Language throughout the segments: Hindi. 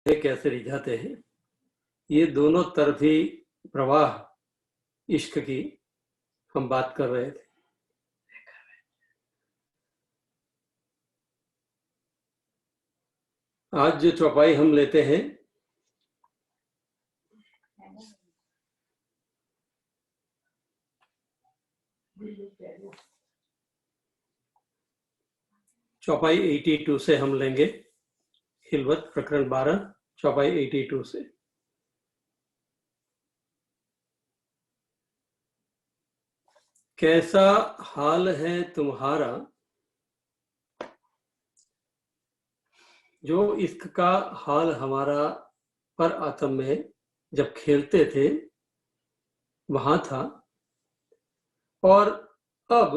कैसे रिझाते हैं, ये दोनों तरफी प्रवाह इश्क की हम बात कर रहे थे। आज जो चौपाई हम लेते हैं चौपाई 82 से हम लेंगे। खिलवत प्रकरण 12 चौपाई 82 से। कैसा हाल है तुम्हारा, जो इश्क का हाल हमारा पर आतम में जब खेलते थे वहां था, और अब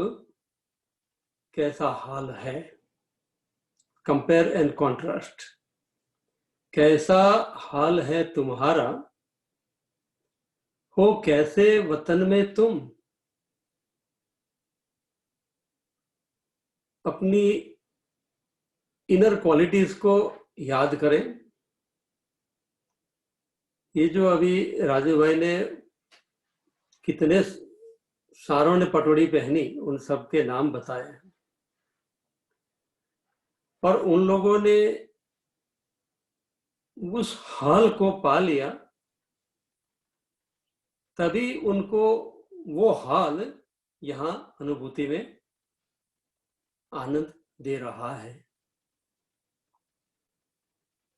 कैसा हाल है। Compare and contrast. कैसा हाल है तुम्हारा, हो कैसे वतन में तुम। अपनी इनर क्वालिटीज को याद करें। ये जो अभी राजू भाई ने कितने सारों ने पटोड़ी पहनी, उन सब के नाम बताए, और उन लोगों ने उस हाल को पा लिया, तभी उनको वो हाल यहां अनुभूति में आनंद दे रहा है।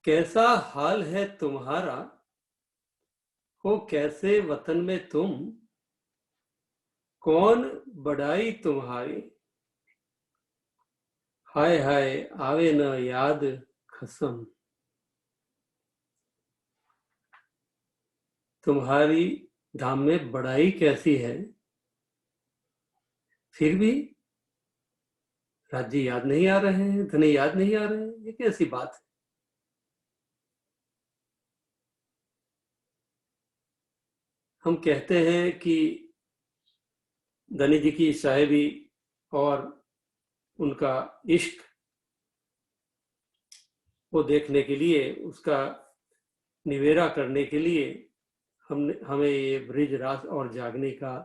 कैसा हाल है तुम्हारा, हो कैसे वतन में तुम। कौन बड़ाई तुम्हारी, हाय हाय आवे न याद कसम। तुम्हारी धाम में बड़ाई कैसी है, फिर भी राज्य याद नहीं आ रहे हैं, धनी याद नहीं आ रहे हैं। ये कैसी बात है। हम कहते हैं कि धनी जी की साहिबी और उनका इश्क को देखने के लिए, उसका निवेरा करने के लिए हमें ये ब्रिज रास और जागने का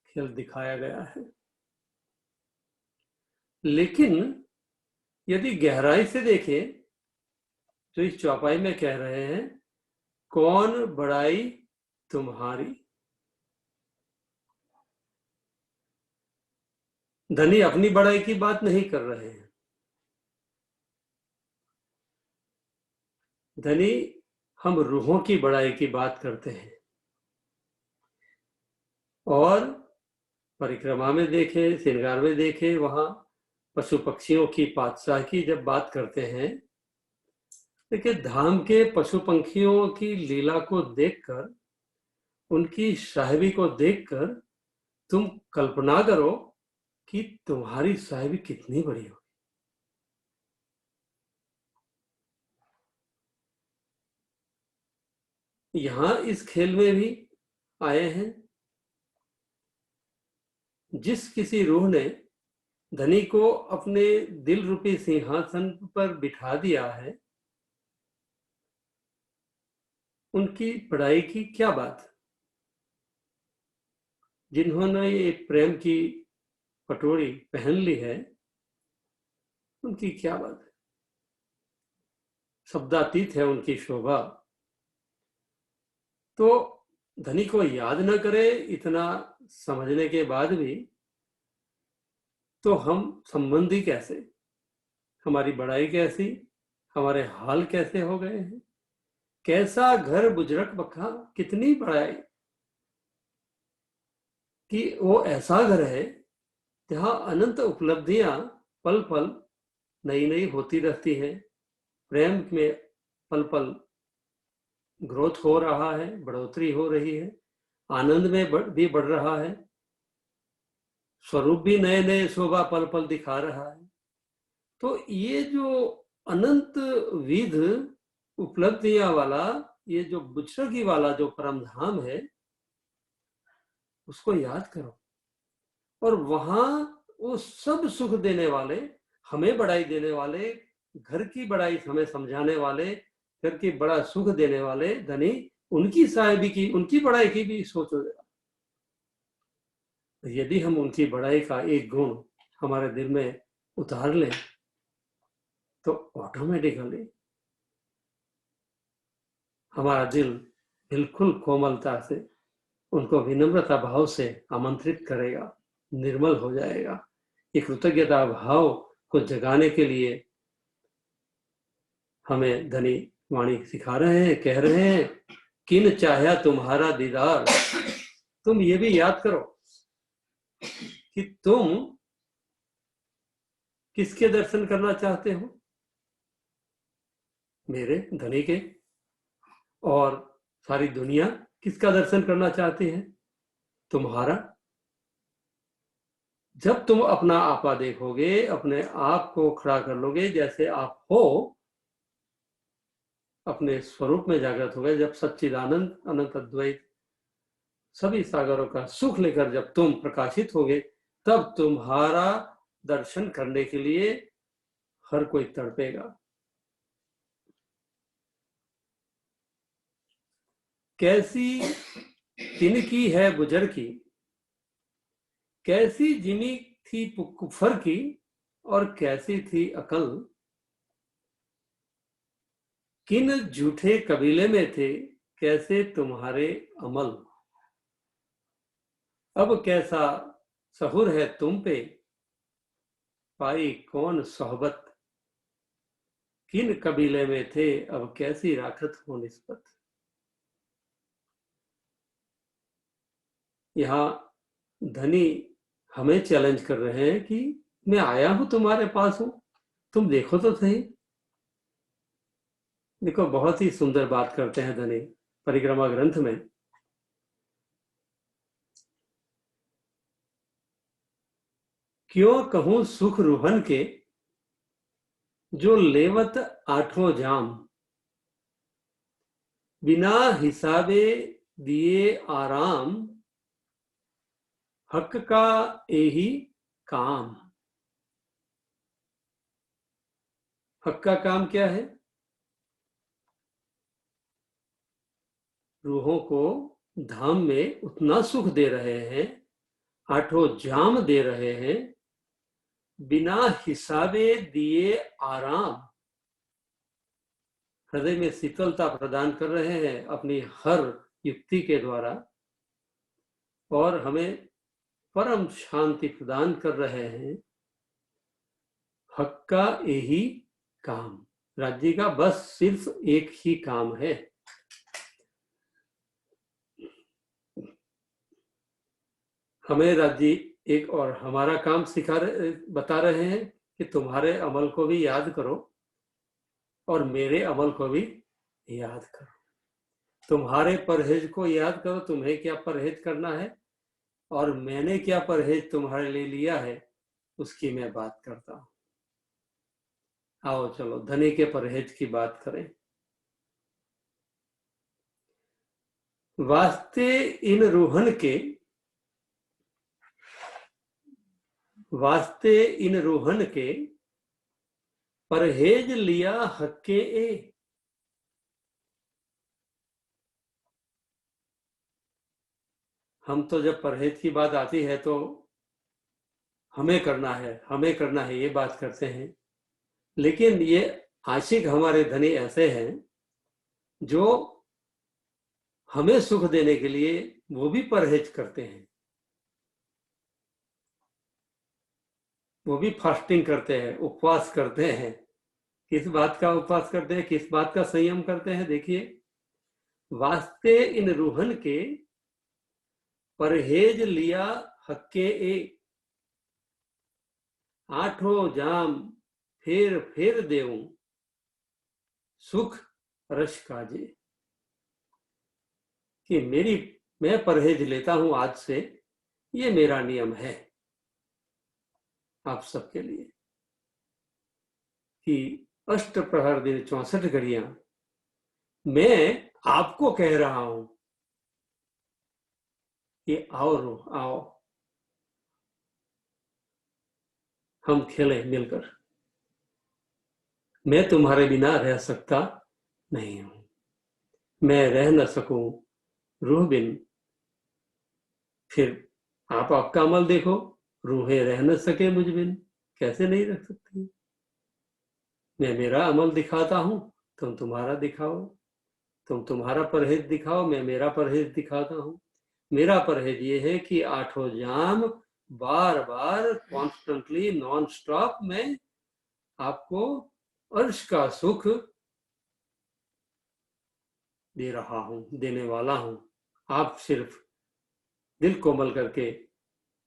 खेल दिखाया गया है। लेकिन यदि गहराई से देखें तो इस चौपाई में कह रहे हैं, कौन बड़ाई तुम्हारी। धनी अपनी बड़ाई की बात नहीं कर रहे हैं। धनी हम रूहों की बड़ाई की बात करते हैं। और परिक्रमा में देखे, श्रृंगार में देखे, वहां पशु पक्षियों की पातशाह की जब बात करते हैं, देखिए धाम के पशु पंखियों की लीला को देखकर, उनकी साहिबी को देखकर तुम कल्पना करो कि तुम्हारी साहिबी कितनी बड़ी हो। यहां इस खेल में भी आए हैं। जिस किसी रूह ने धनी को अपने दिल रूपी सिंहासन पर बिठा दिया है, उनकी पढ़ाई की क्या बात। जिन्होंने ये प्रेम की पटोरी पहन ली है, उनकी क्या बात है। शब्दातीत है उनकी शोभा। तो धनी को याद न करे, इतना समझने के बाद भी, तो हम संबंधी कैसे, हमारी बड़ाई कैसी, हमारे हाल कैसे हो गए हैं। कैसा घर बुजरक बखा, कितनी बड़ाई कि वो ऐसा घर है जहां अनंत उपलब्धियां पल पल नई नई होती रहती हैं। प्रेम में पल पल ग्रोथ हो रहा है, बढ़ोतरी हो रही है, आनंद में भी बढ़ रहा है, स्वरूप भी नए नए शोभा पल पल दिखा रहा है। तो ये जो अनंत विध उपलब्धियां वाला, ये जो बुजरगी वाला जो परम धाम है, उसको याद करो। और वहां वो सब सुख देने वाले, हमें बढ़ाई देने वाले, घर की बढ़ाई हमें समझाने वाले करके बड़ा सुख देने वाले धनी उनकी साहिबी की, उनकी बड़ाई की भी सोच हो जाए। यदि हम उनकी बड़ाई का एक गुण हमारे दिल में उतार लें तो ऑटोमेटिकली हमारा दिल बिल्कुल कोमलता से उनको विनम्रता भाव से आमंत्रित करेगा, निर्मल हो जाएगा। ये कृतज्ञता भाव को जगाने के लिए हमें धनी वाणी सिखा रहे हैं, कह रहे हैं, किन चाहा तुम्हारा दीदार। तुम ये भी याद करो कि तुम किसके दर्शन करना चाहते हो? मेरे, धनी के। और सारी दुनिया किसका दर्शन करना चाहती है? तुम्हारा। जब तुम अपना आपा देखोगे, अपने आप को खड़ा कर लोगे जैसे आप हो, अपने स्वरूप में जागृत हो गए, जब सच्चिदानंद अनंत अद्वैत सभी सागरों का सुख लेकर जब तुम प्रकाशित होगे, तब तुम्हारा दर्शन करने के लिए हर कोई तड़पेगा। कैसी तिनकी है गुजर की, कैसी जिमी थी कुफर की, और कैसी थी अकल। किन झूठे कबीले में थे कैसे तुम्हारे अमल। अब कैसा सहूर है तुम पे, पाई कौन सोहबत। किन कबीले में थे अब कैसी राखत हो निस्बत। यहाँ धनी हमें चैलेंज कर रहे हैं कि मैं आया हूं, तुम्हारे पास हूं, तुम देखो तो सही। देखो, बहुत ही सुंदर बात करते हैं धनी परिक्रमा ग्रंथ में। क्यों कहूं सुख रूहन के, जो लेवत आठों जाम। बिना हिसाबे दिए आराम, हक का यही काम। हक का काम क्या है? रूहों को धाम में उतना सुख दे रहे हैं, आठों जाम दे रहे हैं, बिना हिसाबे दिए आराम। हृदय में शीतलता प्रदान कर रहे हैं अपनी हर युक्ति के द्वारा, और हमें परम शांति प्रदान कर रहे हैं। हक का यही काम। राज्य का बस सिर्फ एक ही काम है। हमें राज्य एक और हमारा काम बता रहे हैं कि तुम्हारे अमल को भी याद करो और मेरे अमल को भी याद करो। तुम्हारे परहेज को याद करो, तुम्हें क्या परहेज करना है, और मैंने क्या परहेज तुम्हारे लिए लिया है उसकी मैं बात करता हूं। आओ चलो धनी के परहेज की बात करें। वास्ते इन रूहन के, वास्ते इन रूहन के, परहेज लिया हक्के ए। हम तो जब परहेज की बात आती है तो हमें करना है, हमें करना है, ये बात करते हैं। लेकिन ये आशिक हमारे धनी ऐसे हैं जो हमें सुख देने के लिए वो भी परहेज करते हैं, वो भी फास्टिंग करते हैं, उपवास करते हैं। किस बात का उपवास करते हैं, किस बात का संयम करते हैं? देखिए, वास्ते इन रूहन के, परहेज लिया हक्के ए। आठों जाम फिर देऊं, सुख रश काजे। कि मैं परहेज लेता हूं आज से, ये मेरा नियम है आप सबके लिए, कि अष्ट प्रहर दिन 64 घड़ियां मैं आपको कह रहा हूं कि आओ रो आओ, हम खेलें मिलकर। मैं तुम्हारे बिना रह सकता नहीं हूं। मैं रह न सकूं रूह बिन, फिर आप आपका अमल देखो। रूहें रह न सके मुझ बिन, कैसे नहीं रख सकती। मैं मेरा अमल दिखाता हूं, तुम तुम्हारा दिखाओ। तुम तुम्हारा परहेज दिखाओ, मैं मेरा परहेज दिखाता हूं। मेरा परहेज ये है कि आठों जाम बार बार कॉन्स्टेंटली नॉन स्टॉप मैं आपको अर्श का सुख दे रहा हूं, देने वाला हूं। आप सिर्फ दिल कोमल करके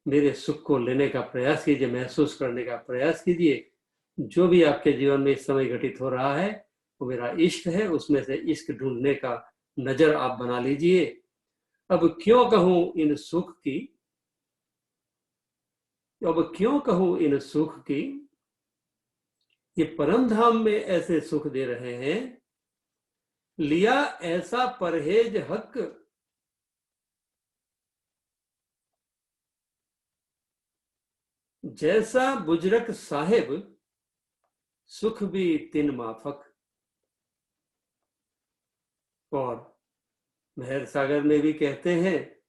मेरे सुख को लेने का प्रयास कीजिए, महसूस करने का प्रयास कीजिए। जो भी आपके जीवन में इस समय घटित हो रहा है वो मेरा इश्क है, उसमें से इश्क ढूंढने का नजर आप बना लीजिए। अब क्यों कहूं इन सुख की, अब क्यों कहूं इन सुख की, ये परम धाम में ऐसे सुख दे रहे हैं। लिया ऐसा परहेज हक, जैसा बुजरक साहिब सुख भी तिन माफक। और मेहर सागर में भी कहते हैं,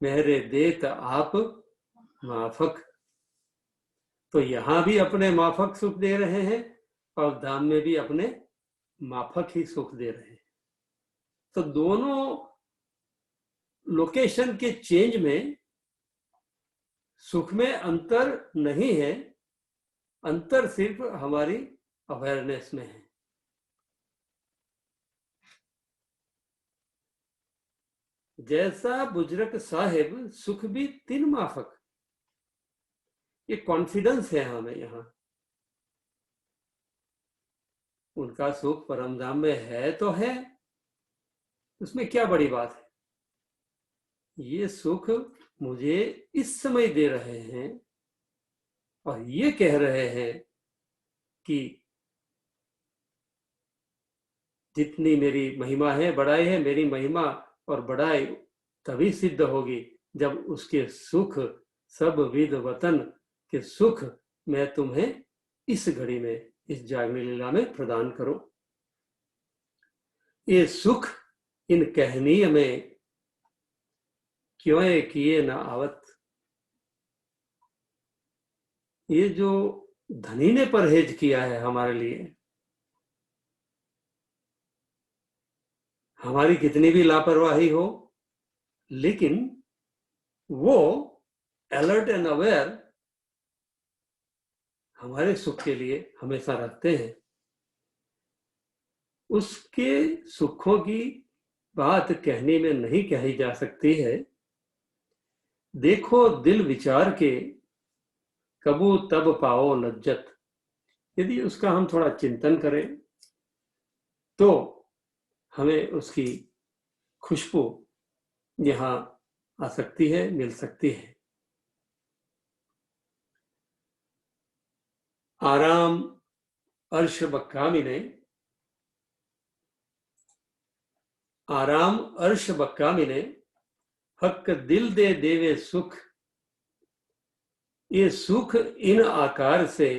मेहरे देत आप माफक। तो यहां भी अपने माफक सुख दे रहे हैं और धाम में भी अपने माफक ही सुख दे रहे हैं। तो दोनों लोकेशन के चेंज में सुख में अंतर नहीं है, अंतर सिर्फ हमारी अवेयरनेस में है। जैसा बुजरक साहिब सुख भी तिन माफक, ये कॉन्फिडेंस है हमें यहां। उनका सुख परमधाम में है तो है, उसमें क्या बड़ी बात है। ये सुख मुझे इस समय दे रहे हैं और ये कह रहे हैं कि जितनी मेरी महिमा है, बड़ाई है, मेरी महिमा और बड़ाई तभी सिद्ध होगी जब उसके सुख, सब विद वतन के सुख मैं तुम्हें इस घड़ी में, इस जागने लीला में प्रदान करूं। ये सुख इन कहनीय में क्यों किए न आवत। ये जो धनी ने परहेज किया है हमारे लिए, हमारी कितनी भी लापरवाही हो, लेकिन वो अलर्ट एंड अवेयर हमारे सुख के लिए हमेशा रखते हैं। उसके सुखों की बात कहने में नहीं कही जा सकती है। देखो दिल विचार के कबू तब पाओ लज्जत। यदि उसका हम थोड़ा चिंतन करें तो हमें उसकी खुशबू यहां आ सकती है, मिल सकती है। आराम अर्श बक्कामिने, आराम अर्श बक्कामिने हक दिल दे देवे सुख। ये सुख इन आकार से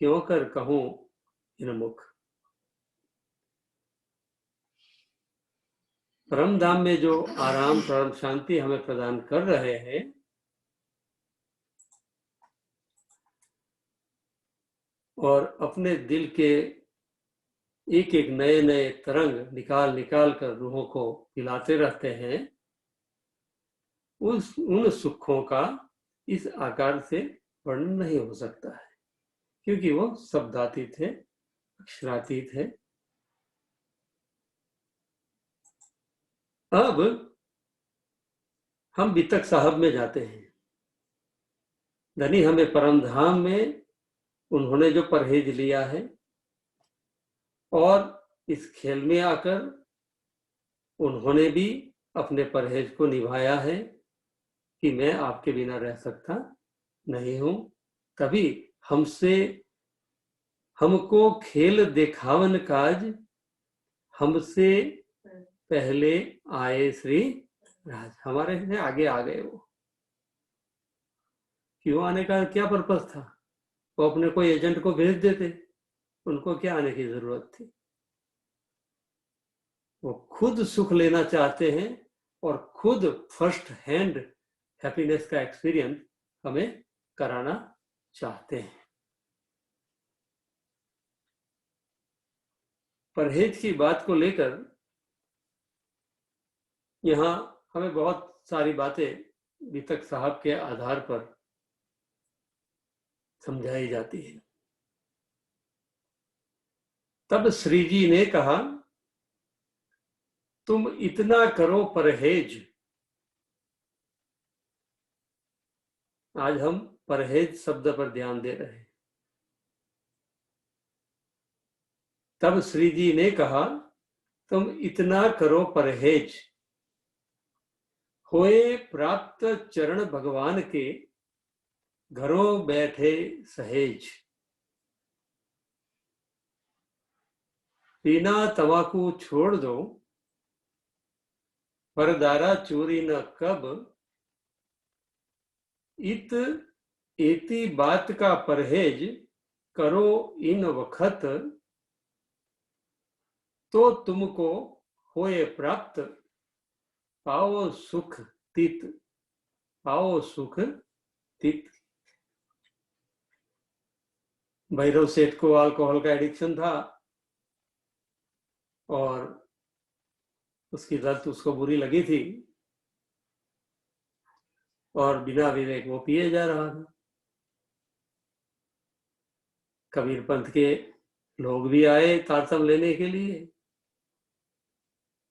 क्यों कर कहूं इन मुख। परम धाम में जो आराम, परम शांति हमें प्रदान कर रहे हैं, और अपने दिल के एक एक नए नए तरंग निकाल निकाल कर रूहों को पिलाते रहते हैं, उन सुखों का इस आकार से वर्णन नहीं हो सकता है, क्योंकि वो शब्दातीत है, अक्षरातीत है। अब हम बितक साहब में जाते हैं। धनी हमें परम धाम में उन्होंने जो परहेज लिया है और इस खेल में आकर उन्होंने भी अपने परहेज को निभाया है कि मैं आपके बिना रह सकता नहीं हूं। तभी हमसे, हमको खेल देखावन काज, हमसे पहले आए श्री राज। हमारे से आगे आ गए वो। क्यों आने का क्या पर्पस था? वो अपने कोई एजेंट को भेज देते, उनको क्या आने की जरूरत थी। वो खुद सुख लेना चाहते हैं और खुद फर्स्ट हैंड हैप्पीनेस का एक्सपीरियंस हमें कराना चाहते हैं। परहेज की बात को लेकर यहाँ हमें बहुत सारी बातें वितक साहब के आधार पर समझाई जाती है। तब श्री जी ने कहा, तुम इतना करो परहेज। आज हम परहेज शब्द पर ध्यान दे रहे हैं। तब श्री जी ने कहा, तुम इतना करो परहेज, होए प्राप्त चरण भगवान के, घरों बैठे सहेज। पीना तंबाकू छोड़ दो, परदारा चोरी न कब, इत एती बात का परहेज करो इन वक्त, तो तुमको होए प्राप्त पाओ सुख तित, पाओ सुख तित। भैरव सेठ को अल्कोहल का एडिक्शन था और उसकी लत उसको बुरी लगी थी और बिना विवेक वो पिए जा रहा था। कबीर पंथ के लोग भी आए तारतम लेने के लिए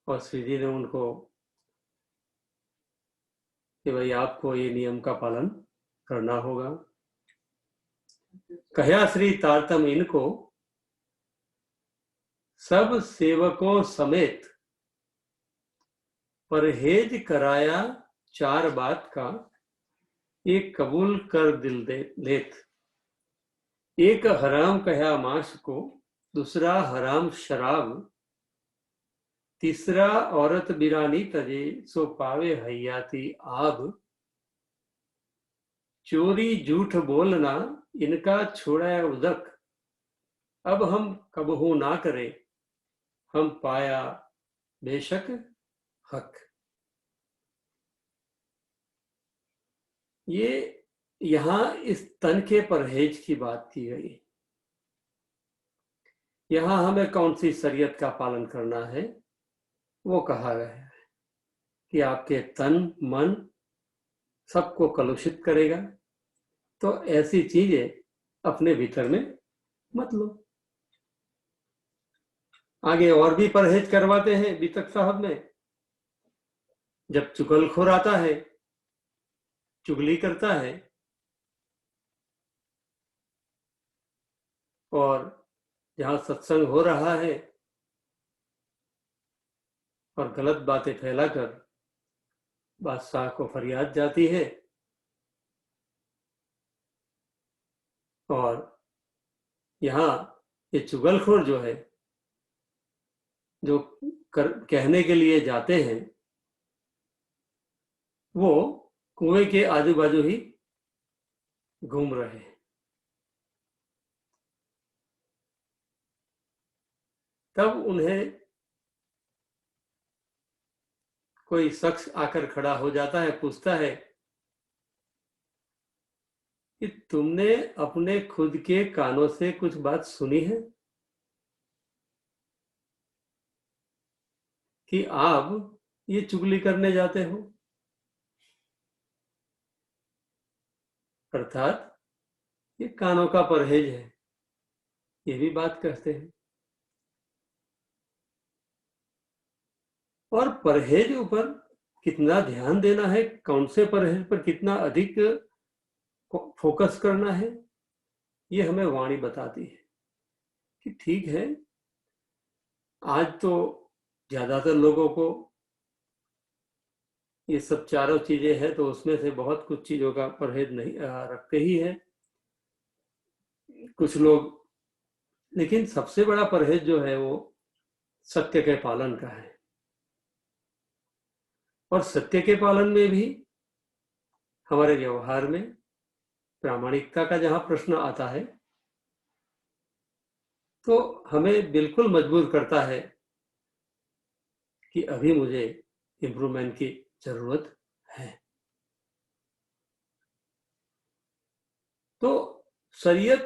और श्री जी ने उनको कि भाई आपको ये नियम का पालन करना होगा। कहा श्री तारतम इनको, सब सेवकों समेत परहेज कराया चार बात का, एक कबूल कर दिल दे लेत। एक हराम कहा मांस को, दूसरा हराम शराब, तीसरा औरत बिरानी तजे, सो पावे हयाती आब। चोरी झूठ बोलना इनका छोड़ा उदक, अब हम कबहू ना करे, हम पाया बेशक हक। ये यहां इस तन के परहेज की बात की गई। यहां हमें कौन सी शरीयत का पालन करना है वो कहा गया है कि आपके तन मन सबको कलुषित करेगा, तो ऐसी चीजें अपने भीतर में मत लो। आगे और भी परहेज करवाते हैं वितक साहब में। जब चुगलखोर आता है, चुगली करता है और जहां सत्संग हो रहा है और गलत बातें फैलाकर बादशाह को फरियाद जाती है और यहाँ ये चुगलखोर जो है, जो कहने के लिए जाते हैं, वो कुएं के आजू बाजू ही घूम रहे हैं। तब उन्हें कोई शख्स आकर खड़ा हो जाता है, पूछता है कि तुमने अपने खुद के कानों से कुछ बात सुनी है कि आप ये चुगली करने जाते हो? अर्थात ये कानों का परहेज है, ये भी बात कहते हैं। और परहेज ऊपर कितना ध्यान देना है, कौन से परहेज पर कितना अधिक फोकस करना है, ये हमें वाणी बताती है कि ठीक है, आज तो ज्यादातर लोगों को ये सब चारों चीजें हैं, तो उसमें से बहुत कुछ चीजों का परहेज नहीं रखते ही है कुछ लोग, लेकिन सबसे बड़ा परहेज जो है वो सत्य के पालन का है। और सत्य के पालन में भी हमारे व्यवहार में प्रामाणिकता का जहां प्रश्न आता है, तो हमें बिल्कुल मजबूर करता है कि अभी मुझे इम्प्रूवमेंट की जरूरत है। तो शरीयत,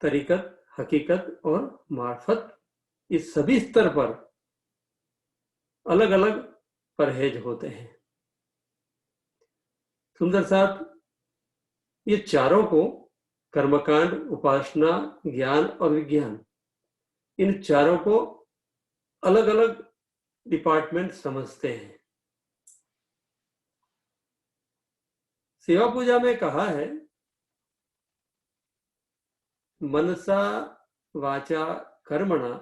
तरीकत, हकीकत और मार्फत, इस सभी स्तर पर अलग अलग परहेज होते हैं। सुंदर साहब, ये चारों को कर्मकांड, उपासना, ज्ञान और विज्ञान, इन चारों को अलग अलग डिपार्टमेंट समझते हैं। सेवा पूजा में कहा है मनसा वाचा कर्मणा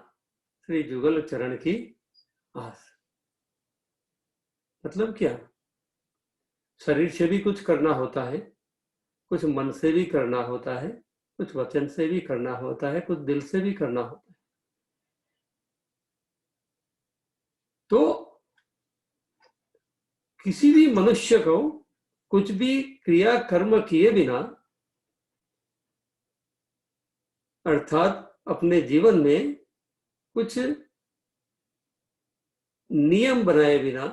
श्री जुगल चरण की आस। मतलब क्या? शरीर से भी कुछ करना होता है, कुछ मन से भी करना होता है, कुछ वचन से भी करना होता है, कुछ दिल से भी करना होता है। तो किसी भी मनुष्य को कुछ भी क्रिया कर्म किए बिना, अर्थात अपने जीवन में कुछ नियम बनाए बिना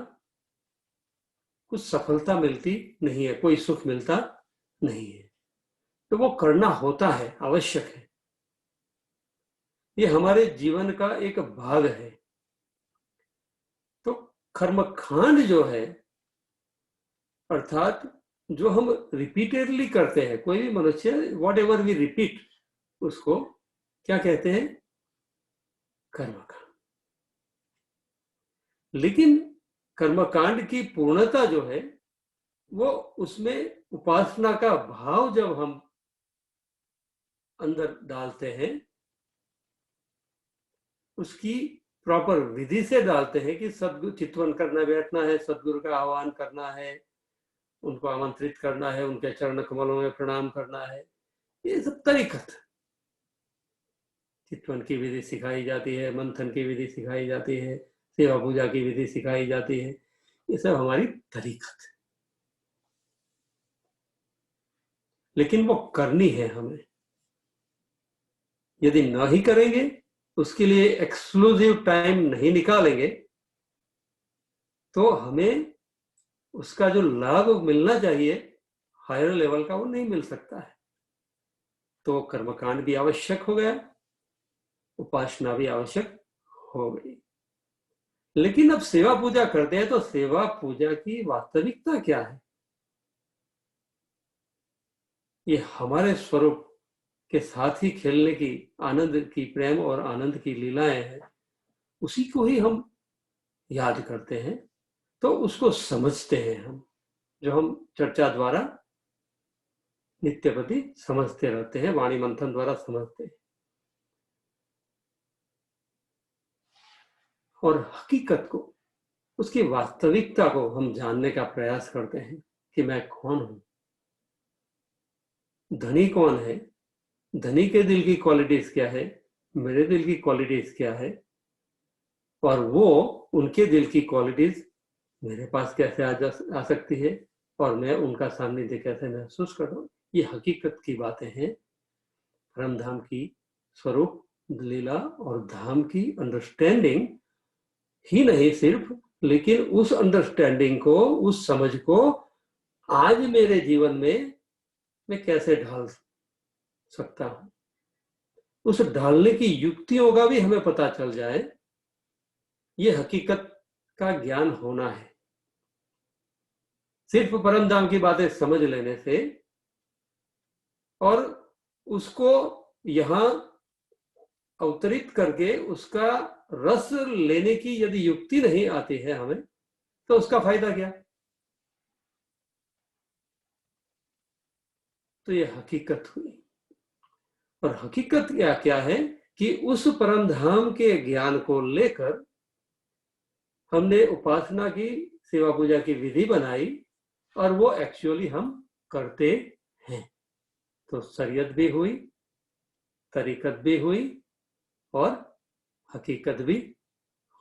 कुछ सफलता मिलती नहीं है, कोई सुख मिलता नहीं है। तो वो करना होता है, आवश्यक है। ये हमारे जीवन का एक भाग है। तो कर्मकांड जो है, अर्थात जो हम रिपीटेडली करते हैं, कोई भी मनुष्य, वॉट एवर वी रिपीट, उसको क्या कहते हैं? कर्मकांड। लेकिन कर्मकांड की पूर्णता जो है, वो उसमें उपासना का भाव जब हम अंदर डालते हैं, उसकी प्रॉपर विधि से डालते हैं कि सदगुरु चितवन करना, बैठना है, सदगुरु का आह्वान करना है, उनको आमंत्रित करना है, उनके चरण कमलों में प्रणाम करना है। ये सब तरीकत, चितवन की विधि सिखाई जाती है, मंथन की विधि सिखाई जाती है, सेवा पूजा की विधि सिखाई जाती है। ये सब हमारी तरीकत है, लेकिन वो करनी है हमें। यदि ना ही करेंगे, उसके लिए एक्सक्लूसिव टाइम नहीं निकालेंगे, तो हमें उसका जो लाभ मिलना चाहिए हायर लेवल का, वो नहीं मिल सकता है। तो कर्मकांड भी आवश्यक हो गया, उपासना भी आवश्यक हो गई। लेकिन अब सेवा पूजा करते हैं, तो सेवा पूजा की वास्तविकता क्या है? ये हमारे स्वरूप के साथ ही खेलने की, आनंद की, प्रेम और आनंद की लीलाएं हैं, उसी को ही हम याद करते हैं। तो उसको समझते हैं हम, जो हम चर्चा द्वारा नित्यप्रति समझते रहते हैं, वाणी मंथन द्वारा समझते हैं। और हकीकत को, उसकी वास्तविकता को हम जानने का प्रयास करते हैं कि मैं कौन हूं, धनी कौन है, धनी के दिल की क्वालिटीज क्या है, मेरे दिल की क्वालिटीज क्या है, और वो उनके दिल की क्वालिटीज मेरे पास कैसे आ सकती है, और मैं उनका सानिध्य कैसे महसूस कर रहा हूं। ये हकीकत की बातें हैं। परमधाम की स्वरूप, लीला और धाम की अंडरस्टैंडिंग ही नहीं सिर्फ, लेकिन उस अंडरस्टैंडिंग को, उस समझ को आज मेरे जीवन में मैं कैसे ढाल सकता हूं, उस ढालने की युक्तियों का भी हमें पता चल जाए, ये हकीकत का ज्ञान होना है। सिर्फ परमधाम की बातें समझ लेने से और उसको यहां अवतरित करके उसका रस लेने की यदि युक्ति नहीं आती है हमें, तो उसका फायदा क्या? तो ये हकीकत हुई। और हकीकत क्या क्या है कि उस परमधाम के ज्ञान को लेकर हमने उपासना की, सेवा पूजा की विधि बनाई, और वो एक्चुअली हम करते हैं। तो शरीयत भी हुई, तरीकत भी हुई, और हकीकत भी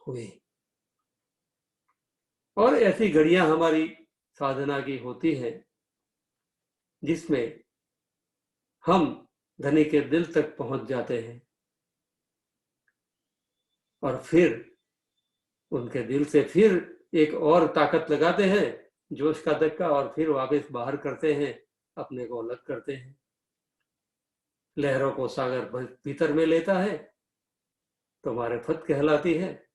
हुई। और ऐसी घड़ियां हमारी साधना की होती हैं जिसमें हम धनी के दिल तक पहुंच जाते हैं, और फिर उनके दिल से फिर एक और ताकत लगाते हैं, जोश का धक्का, और फिर वापस बाहर करते हैं, अपने को अलग करते हैं। लहरों को सागर भीतर में लेता है तो मारिफत कहलाती है,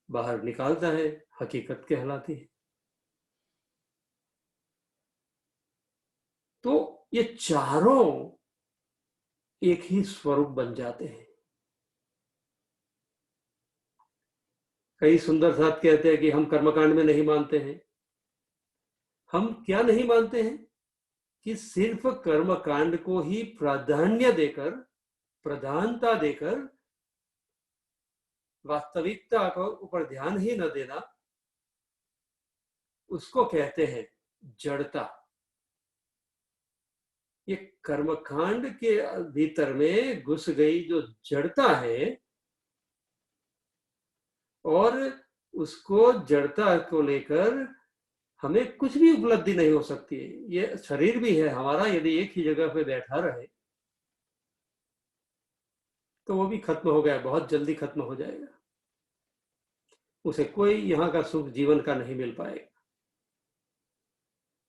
बाहर निकालता है हकीकत कहलाती है। तो ये चारों एक ही स्वरूप बन जाते हैं। कई सुंदर साथ कहते हैं कि हम कर्मकांड में नहीं मानते हैं। हम क्या नहीं मानते हैं कि सिर्फ कर्मकांड को ही प्राधान्य देकर, प्रधानता देकर, वास्तविकता को ऊपर ध्यान ही न देना, उसको कहते हैं जड़ता। ये कर्मकांड के भीतर में घुस गई जो जड़ता है, और उसको जड़ता को लेकर हमें कुछ भी उपलब्धि नहीं हो सकती है। ये शरीर भी है हमारा, यदि एक ही जगह पे बैठा रहे तो वो भी खत्म हो गया, बहुत जल्दी खत्म हो जाएगा। उसे कोई यहाँ का सुख जीवन का नहीं मिल पाएगा।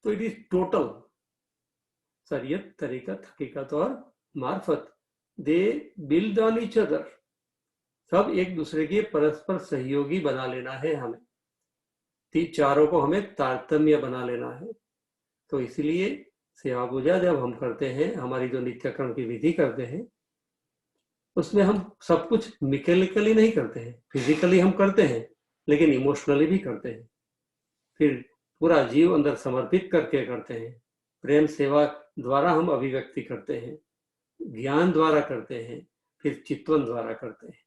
तो इट इज टोटल शरीयत, तरीकत, हकीकत और मार्फत, they build on each other. सब एक दूसरे के परस्पर सहयोगी बना लेना है हमें, चारों को हमें तारतम्य बना लेना है। तो इसलिए सेवा पूजा जब हम करते हैं, हमारी जो नित्यक्रम की विधि करते हैं, उसमें हम सब कुछ मैकेनिकली नहीं करते हैं। फिजिकली हम करते हैं, लेकिन इमोशनली भी करते हैं। फिर पूरा जीव अंदर समर्पित करके करते हैं। प्रेम सेवा द्वारा हम अभिव्यक्ति करते हैं, ज्ञान द्वारा करते हैं, फिर चित्वन द्वारा करते हैं।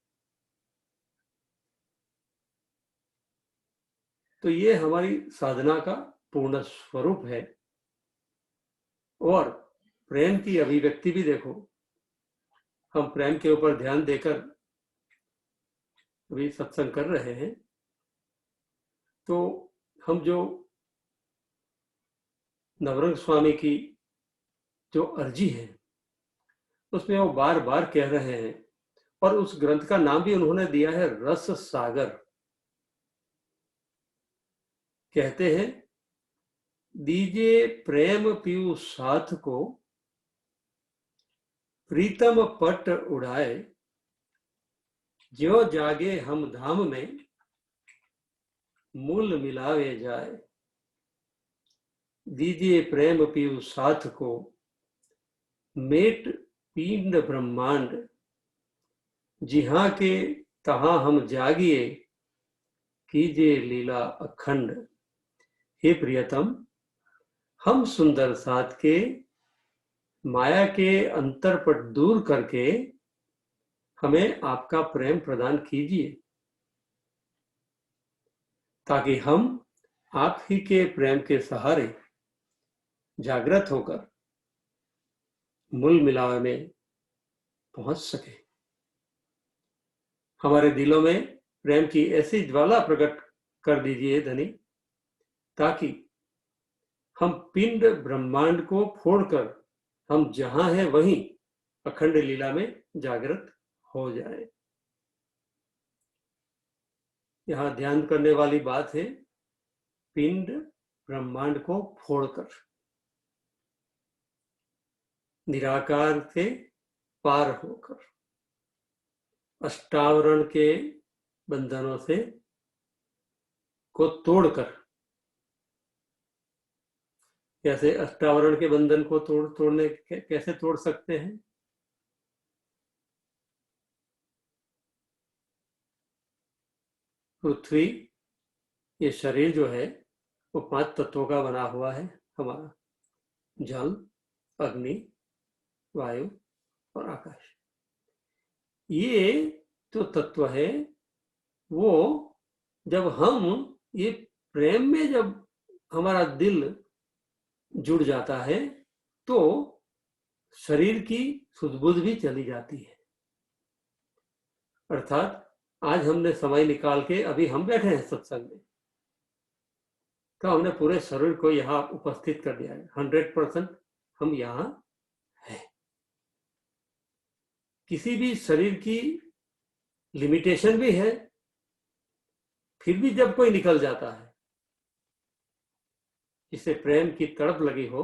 तो ये हमारी साधना का पूर्ण स्वरूप है। और प्रेम की अभिव्यक्ति भी देखो, हम प्रेम के ऊपर ध्यान देकर अभी सत्संग कर रहे हैं, तो हम जो नवरंग स्वामी की जो अर्जी है उसमें वो बार बार कह रहे हैं, और उस ग्रंथ का नाम भी उन्होंने दिया है रस सागर। कहते हैं, दीजिए प्रेम पीयू साथ को, प्रीतम पट उड़ाए, ज्यों जागे हम धाम में, मूल मिलावे जाए। दीजिए प्रेम पीयू साथ को, मेट पिंड ब्रह्मांड, जिहां के तहां हम जागिए, कीजिए लीला अखंड। हे प्रियतम, हम सुंदर साथ के माया के अंतरपट दूर करके हमें आपका प्रेम प्रदान कीजिए, ताकि हम आप ही के प्रेम के सहारे जागृत होकर मूल मिलावे में पहुंच सके। हमारे दिलों में प्रेम की ऐसी ज्वाला प्रकट कर दीजिए धनी, ताकि हम पिंड ब्रह्मांड को फोड़कर हम जहां हैं वहीं अखंड लीला में जागृत हो जाए। यहां ध्यान करने वाली बात है, पिंड ब्रह्मांड को फोड़कर, निराकार के पार होकर, अष्टावरण के बंधनों से को तोड़कर। कैसे अष्टावरण के बंधन को तोड़ने कैसे तोड़ सकते हैं? पृथ्वी, ये शरीर जो है वो 5 तत्वों का बना हुआ है हमारा, जल, अग्नि, वायु और आकाश। ये जो तत्व है वो जब हम ये प्रेम में जब हमारा दिल जुड़ जाता है तो शरीर की सुध-बुध भी चली जाती है। अर्थात आज हमने समय निकाल के अभी हम बैठे हैं सत्संग में, तो हमने पूरे शरीर को यहाँ उपस्थित कर दिया है। 100% हम यहाँ हैं। किसी भी शरीर की लिमिटेशन भी है, फिर भी जब कोई निकल जाता है, जिसे प्रेम की तड़प लगी हो,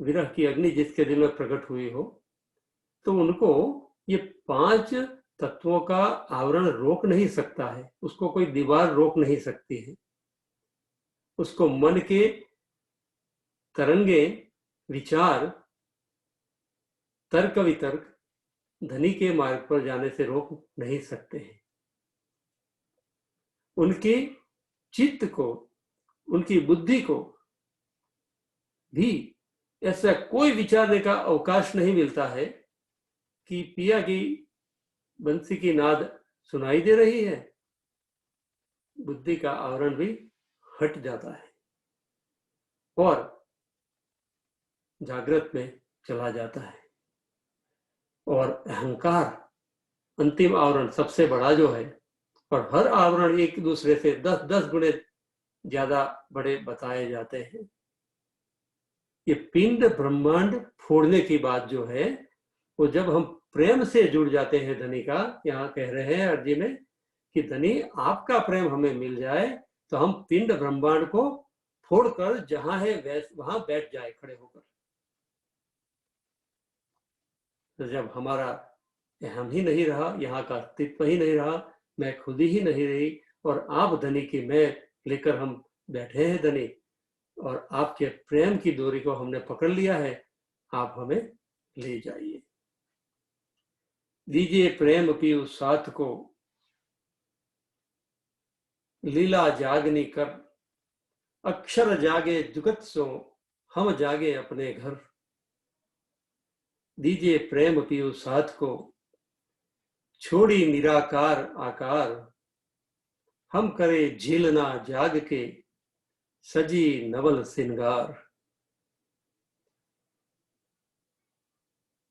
विरह की अग्नि जिसके दिल में प्रकट हुई हो, तो उनको ये 5 तत्वों का आवरण रोक नहीं सकता है, उसको कोई दीवार रोक नहीं सकती है। उसको मन के तरंगे, विचार, तर्क वितर्क धनी के मार्ग पर जाने से रोक नहीं सकते हैं। उनके चित्त को, उनकी बुद्धि को भी ऐसा कोई विचारने का अवकाश नहीं मिलता है कि पिया की बंसी की नाद सुनाई दे रही है, बुद्धि का आवरण भी हट जाता है और जागृत में चला जाता है। और अहंकार अंतिम आवरण सबसे बड़ा जो है, और हर आवरण एक दूसरे से 10-10 गुणे ज्यादा बड़े बताए जाते हैं। ये पिंड ब्रह्मांड फोड़ने की बात जो है, वो जब हम प्रेम से जुड़ जाते हैं धनी का, यहाँ कह रहे हैं अर्जी में कि धनी आपका प्रेम हमें मिल जाए तो हम पिंड ब्रह्मांड को फोड़कर जहां है वहां बैठ जाए खड़े होकर। तो जब हमारा हम ही नहीं रहा, यहाँ का अस्तित्व ही नहीं रहा, मैं खुद ही नहीं रही, और आप धनी की मैं लेकर हम बैठे हैं धनी, और आपके प्रेम की डोरी को हमने पकड़ लिया है, आप हमें ले जाइए। दीजिए प्रेम पीयू साथ को, लीला जागनी कर, अक्षर जागे जुगत सो, हम जागे अपने घर। दीजिए प्रेम पीयू साथ को, छोड़ी निराकार आकार, हम करे झीलना जाग के, सजी नवल सिंगार।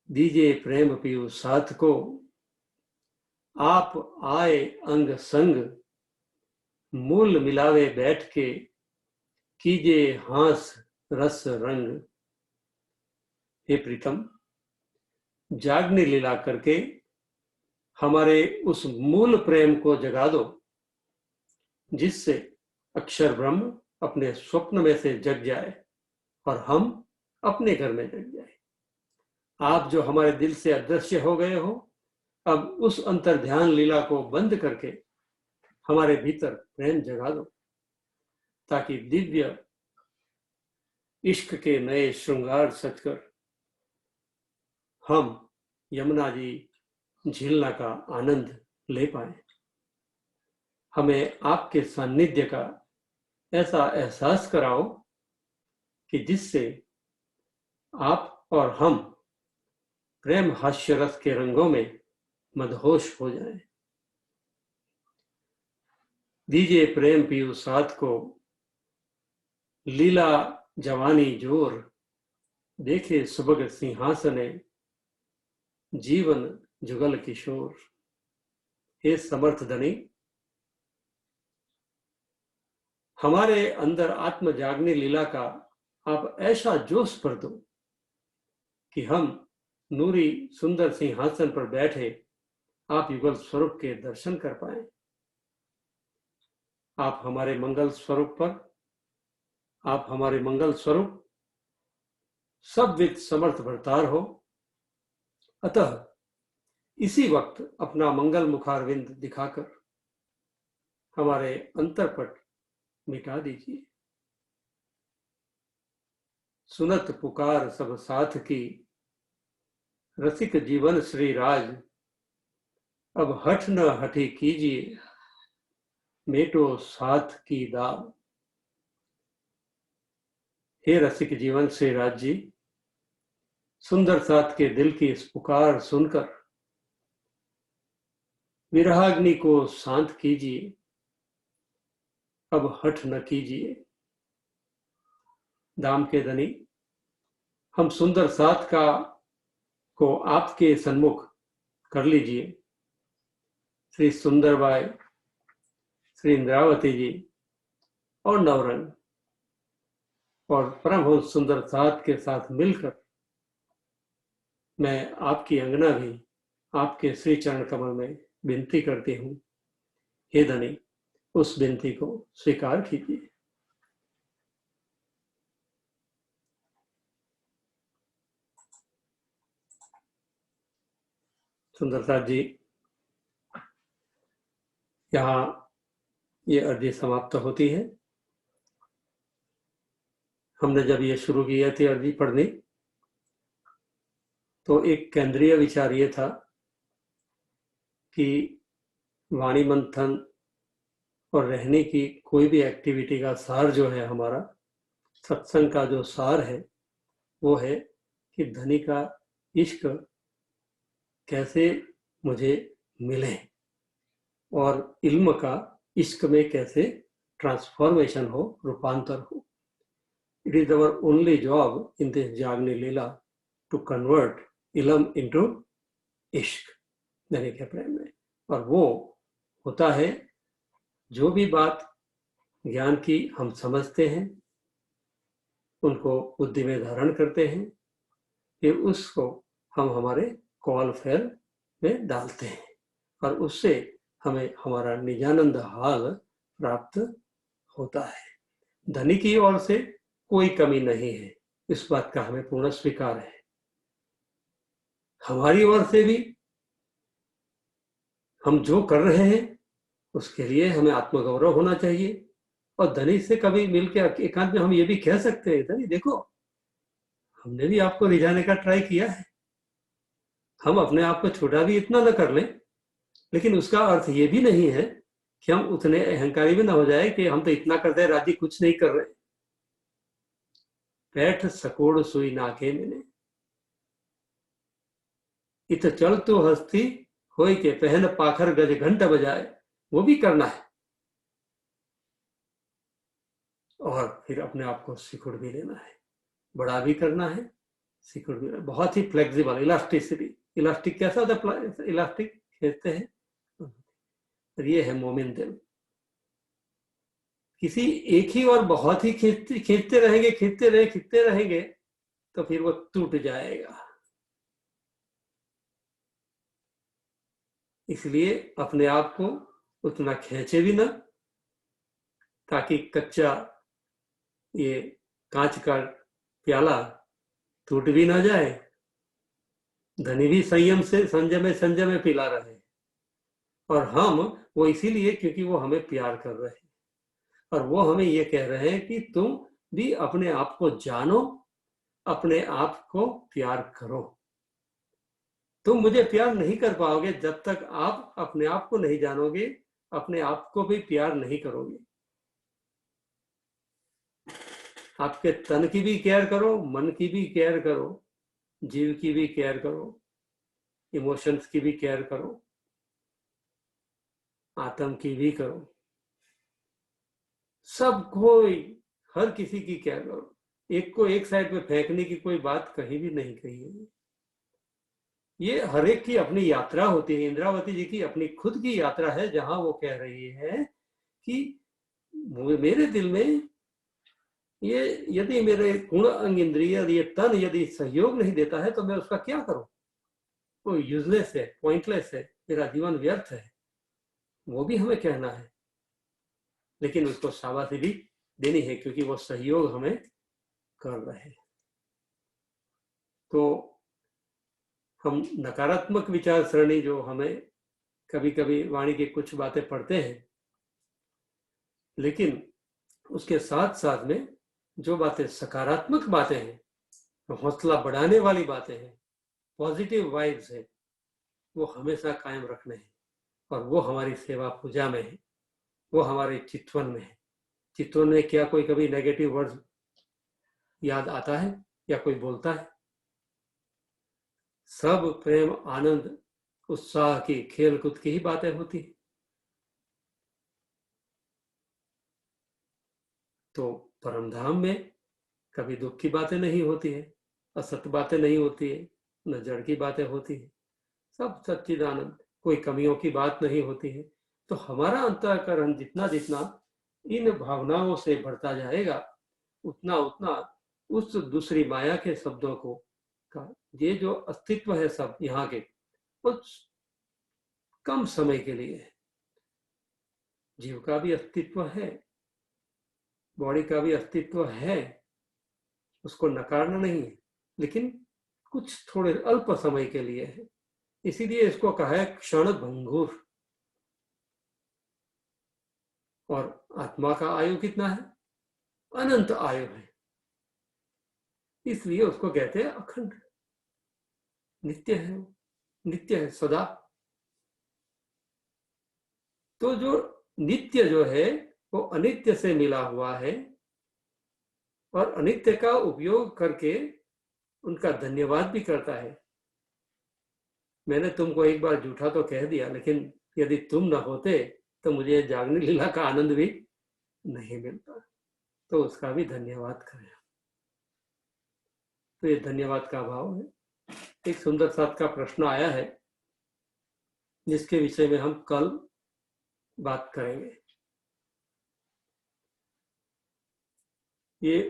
दीजिए प्रेम पीयू साथ को, आप आए अंग संग, मूल मिलावे बैठ के, कीजिए हास रस रंग। हे प्रीतम, जागने लीला करके हमारे उस मूल प्रेम को जगा दो, जिससे अक्षर ब्रह्म अपने स्वप्न में से जग जाए और हम अपने घर में जग जाए। आप जो हमारे दिल से अदृश्य हो गए हो, अब उस अंतर ध्यान लीला को बंद करके हमारे भीतर प्रेम जगा दो, ताकि दिव्य इश्क के नए श्रृंगार सजकर हम यमुना जी झीलना का आनंद ले पाए। हमें आपके सानिध्य का ऐसा एहसास कराओ कि जिससे आप और हम प्रेम हास्य रस के रंगों में मदहोश हो जाएं। दीजिए प्रेम पीयू साथ को, लीला जवानी जोर, देखे सुबग सिंहासने, जीवन जुगल किशोर। हे समर्थ धनी, हमारे अंदर आत्म जागने लीला का आप ऐसा जोश भर दो कि हम नूरी सुंदर सिंहासन पर बैठे आप युगल स्वरूप के दर्शन कर पाए। आप हमारे मंगल स्वरूप पर, आप हमारे मंगल स्वरूप सब विद समर्थ भरतार हो। अतः इसी वक्त अपना मंगल मुखारविंद दिखाकर हमारे अंतरपट मिटा दीजिए। सुनत पुकार सब साथ की, रसिक जीवन श्री राज, अब हठ न हठी कीजिए, मेटो साथ की दाग। हे रसिक जीवन श्री राज जी, सुंदर साथ के दिल की इस पुकार सुनकर विरहाग्नि को शांत कीजिए, अब हठ न कीजिए। दाम के धनी, हम सुंदर साथ का को आपके सन्मुख कर लीजिए। श्री सुंदरबाई, श्री इंद्रावती जी और नवरंग और परमहंस सुंदर साथ के साथ मिलकर मैं आपकी अंगना भी आपके श्री चरण कमल में विनती करती हूँ। हे धनी, उस विनती को स्वीकार कीजिए। सुंदरता जी, यहाँ ये अर्जी समाप्त होती है। हमने जब ये शुरू किया थी अर्जी पढ़नी, तो एक केंद्रीय विचार ये था कि वाणी मंथन और रहने की कोई भी एक्टिविटी का सार जो है, हमारा सत्संग का जो सार है वो है कि धनी का इश्क कैसे मुझे मिले और इल्म का इश्क में कैसे ट्रांसफॉर्मेशन हो, रूपांतर हो। It is our only job in this Jagni Leela to convert इलम इनटू इश्क, धनी के प्रेम में। और वो होता है जो भी बात ज्ञान की हम समझते हैं, उनको बुद्धि में धारण करते हैं, फिर उसको हम हमारे कॉल फेल में डालते हैं और उससे हमें हमारा निजानंद हाल प्राप्त होता है। धनी की ओर से कोई कमी नहीं है, इस बात का हमें पूर्ण स्वीकार है। हमारी ओर से भी हम जो कर रहे हैं उसके लिए हमें आत्मगौरव होना चाहिए। और धनी से कभी मिलकर एकांत में हम ये भी कह सकते हैं, धनी देखो, हमने भी आपको रिझाने का ट्राई किया है, हम अपने आप को छोटा भी इतना न कर लें, लेकिन उसका अर्थ ये भी नहीं है कि हम उतने अहंकारी भी ना हो जाए कि हम तो इतना करते हैं, राजी कुछ नहीं कर रहे। बैठ सकोड़ सुई नाके मैंने, इत चल तो हस्ती होई के पहन पाखर गज घंट बजाए, वो भी करना है। और फिर अपने आप को सिकुड़ भी लेना है, बड़ा भी करना है, सिकुड़ भी, बहुत ही फ्लेक्सिबल, इलास्टिसिटी। इलास्टिक कैसा होता है? इलास्टिक खींचते हैं, और ये है मोमिन दिल। किसी एक ही और बहुत ही खींचते रहेंगे तो फिर वो टूट जाएगा। इसलिए अपने आप को उतना खींचे भी ना, ताकि कच्चा ये कांच का प्याला टूट भी ना जाए, धनी भी संयम से संजय में पिला रहे। और हम वो इसीलिए क्योंकि वो हमें प्यार कर रहे हैं, और वो हमें ये कह रहे हैं कि तुम भी अपने आप को जानो, अपने आप को प्यार करो। तुम मुझे प्यार नहीं कर पाओगे जब तक आप अपने आप को नहीं जानोगे, अपने आप को भी प्यार नहीं करोगे। आपके तन की भी केयर करो, मन की भी केयर करो, जीव की भी केयर करो, इमोशंस की भी केयर करो, आत्म की भी करो, सब कोई, हर किसी की केयर करो। एक को एक साइड पे फेंकने की कोई बात कहीं भी नहीं कही है। ये हर एक की अपनी यात्रा होती है। इंद्रावती जी की अपनी खुद की यात्रा है, जहां वो कह रही है कि मेरे दिल में ये, यदि मेरे गुण अंग इंद्रिय, ये तन यदि सहयोग नहीं देता है तो मैं उसका क्या करूं? वो यूजलेस है, पॉइंटलेस है, मेरा जीवन व्यर्थ है। वो भी हमें कहना है, लेकिन उसको शाबाशी भी देनी है, क्योंकि वो सहयोग हमें कर रहे हैं। तो हम नकारात्मक विचार सरणी जो हमें कभी कभी वाणी की कुछ बातें पढ़ते हैं, लेकिन उसके साथ साथ में जो बातें सकारात्मक बातें हैं, हौसला बढ़ाने वाली बातें हैं, पॉजिटिव वाइब्स है, वो हमेशा कायम रखने हैं। और वो हमारी सेवा पूजा में है, वो हमारे चितवन में है। चितवन में क्या कोई कभी नेगेटिव वर्ड याद आता है या कोई बोलता है? सब प्रेम, आनंद, उत्साह की, खेल कूद की ही बातें होती है। तो परमधाम में कभी दुख की बातें नहीं होती है, असत्य बातें नहीं होती है, न जड़ की बातें होती है, सब सच्चिदानंद, कोई कमियों की बात नहीं होती है। तो हमारा अंतःकरण जितना जितना इन भावनाओं से बढ़ता जाएगा, उतना उतना उस दूसरी माया के शब्दों को का ये जो अस्तित्व है सब यहाँ के, वो कम समय के लिए है। जीव का भी अस्तित्व है, बॉडी का भी अस्तित्व है, उसको नकारना नहीं है, लेकिन कुछ थोड़े अल्प समय के लिए है। इसीलिए इसको कहा है क्षण भंगुर। और आत्मा का आयु कितना है? अनंत आयु है, इसलिए उसको कहते हैं अखंड। नित्य है, नित्य है सदा। तो जो नित्य जो है वो अनित्य से मिला हुआ है, और अनित्य का उपयोग करके उनका धन्यवाद भी करता है। मैंने तुमको एक बार झूठा तो कह दिया, लेकिन यदि तुम न होते तो मुझे जागनी लीला का आनंद भी नहीं मिलता, तो उसका भी धन्यवाद करें। तो ये धन्यवाद का भाव है। एक सुंदर साथ का प्रश्न आया है जिसके विषय में हम कल बात करेंगे। ये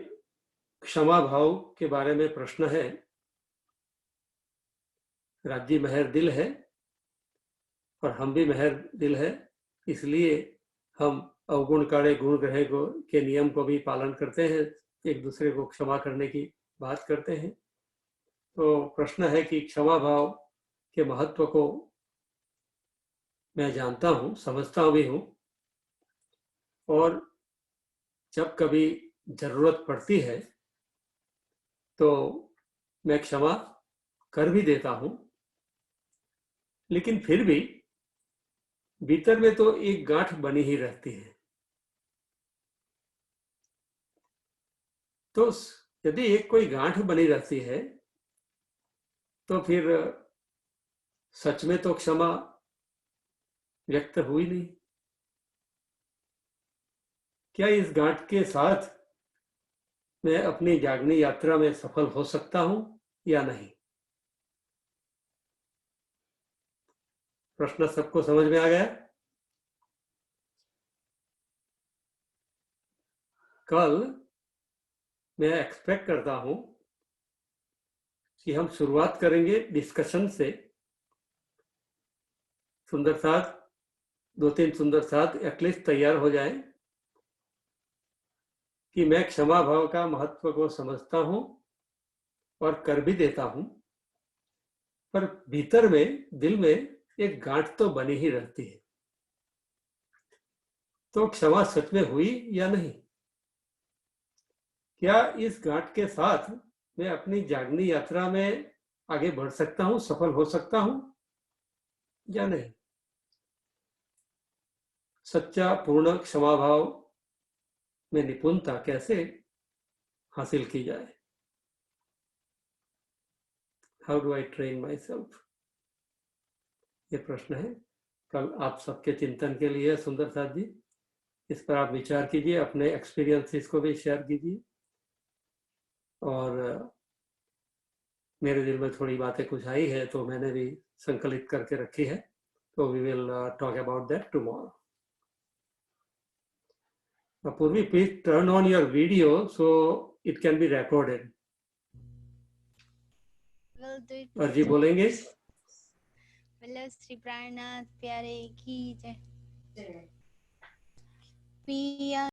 क्षमा भाव के बारे में प्रश्न है। राज्य मेहर दिल है और हम भी मेहर दिल है, इसलिए हम अवगुण काढ़े गुण ग्रहे के नियम को भी पालन करते हैं, एक दूसरे को क्षमा करने की बात करते हैं। तो प्रश्न है कि क्षमा भाव के महत्व को मैं जानता हूं, समझता भी हूं, और जब कभी जरूरत पड़ती है तो मैं क्षमा कर भी देता हूं, लेकिन फिर भी भीतर में तो एक गांठ बनी ही रहती है। तो यदि एक कोई गांठ बनी रहती है तो फिर सच में तो क्षमा व्यक्त हुई नहीं। क्या इस गांठ के साथ मैं अपनी जागनी यात्रा में सफल हो सकता हूं या नहीं? प्रश्न सबको समझ में आ गया? कल मैं एक्सपेक्ट करता हूं कि हम शुरुआत करेंगे डिस्कशन से। सुंदर साथ, 2-3 सुंदर साथ एटलीस्ट तैयार हो जाए कि मैं क्षमा भाव का महत्व को समझता हूं और कर भी देता हूं, पर भीतर में, दिल में एक गांठ तो बनी ही रहती है। तो क्षमा सच में हुई या नहीं? क्या इस गांठ के साथ मैं अपनी जागनी यात्रा में आगे बढ़ सकता हूं, सफल हो सकता हूं या नहीं? सच्चा पूर्ण क्षमा भाव में निपुणता कैसे हासिल की जाए? How do I train my self? ये प्रश्न है कल आप सबके चिंतन के लिए। सुंदर साथ जी, इस पर आप विचार कीजिए, अपने एक्सपीरियंसेस को भी शेयर कीजिए, और मेरे दिल में थोड़ी बातें कुछ आई है तो मैंने भी संकलित करके रखी है, तो we will talk about that tomorrow. Purvi, please turn on your video so it can be recorded. Will do it. अर्जी बोलेंगे? बोलो श्री प्राणनाथ प्यारे की जय। पिया